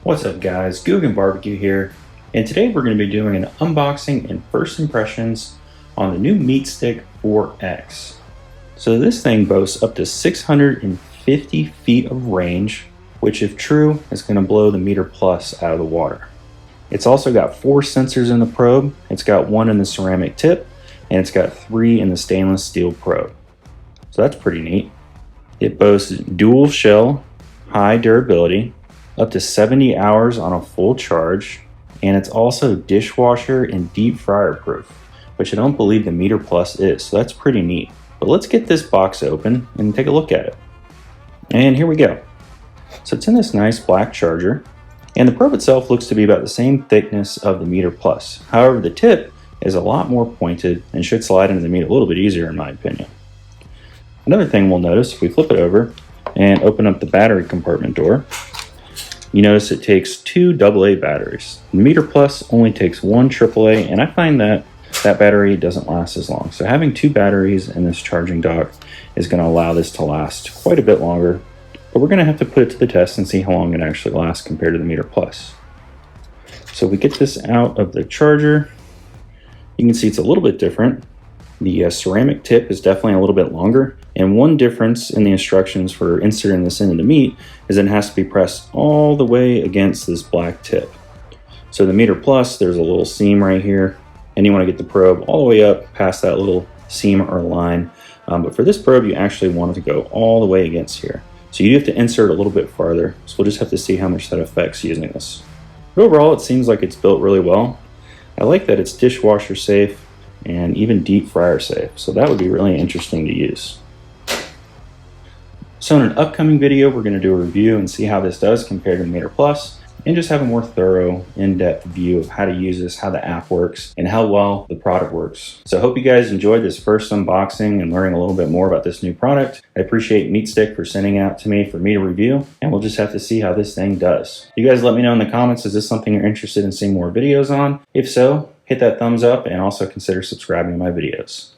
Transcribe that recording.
What's up guys, Guggen Barbecue here, and today we're going to be doing an unboxing and first impressions on the new MeatStick 4X. So this thing boasts up to 650 feet of range, which if true is going to blow the Meter Plus out of the water. It's also got 4 sensors in the probe. It's got 1 in the ceramic tip, and it's got 3 in the stainless steel probe. So that's pretty neat. It boasts dual shell, high durability, up to 70 hours on a full charge, and it's also dishwasher and deep fryer proof, which I don't believe the Meter Plus is, so that's pretty neat. But let's get this box open and take a look at it. And here we go. So it's in this nice black charger, and the probe itself looks to be about the same thickness of the Meter Plus. However, the tip is a lot more pointed and should slide into the meat a little bit easier in my opinion. Another thing we'll notice, if we flip it over and open up the battery compartment door, you notice it takes 2 AA batteries. The Meter Plus only takes 1 AAA, and I find that that battery doesn't last as long. So having 2 batteries in this charging dock is going to allow this to last quite a bit longer, but we're going to have to put it to the test and see how long it actually lasts compared to the Meter Plus. So we get this out of the charger. You can see it's a little bit different. The ceramic tip is definitely a little bit longer, and one difference in the instructions for inserting this into the meat is that it has to be pressed all the way against this black tip. So the Meter Plus, there's a little seam right here, and you want to get the probe all the way up past that little seam or line. But for this probe, you actually want it to go all the way against here. So you have to insert a little bit farther, so we'll just have to see how much that affects using this. But overall, it seems like it's built really well. I like that it's dishwasher safe and even deep fryer safe, so that would be really interesting to use. So in an upcoming video, we're going to do a review and see how this does compared to the Meter Plus, and just have a more thorough, in-depth view of how to use this, how the app works, and how well the product works. So I hope you guys enjoyed this first unboxing and learning a little bit more about this new product. I appreciate MeatStick for sending it out to me for me to review, and we'll just have to see how this thing does. You guys let me know in the comments, is this something you're interested in seeing more videos on? If so, hit that thumbs up and also consider subscribing to my videos.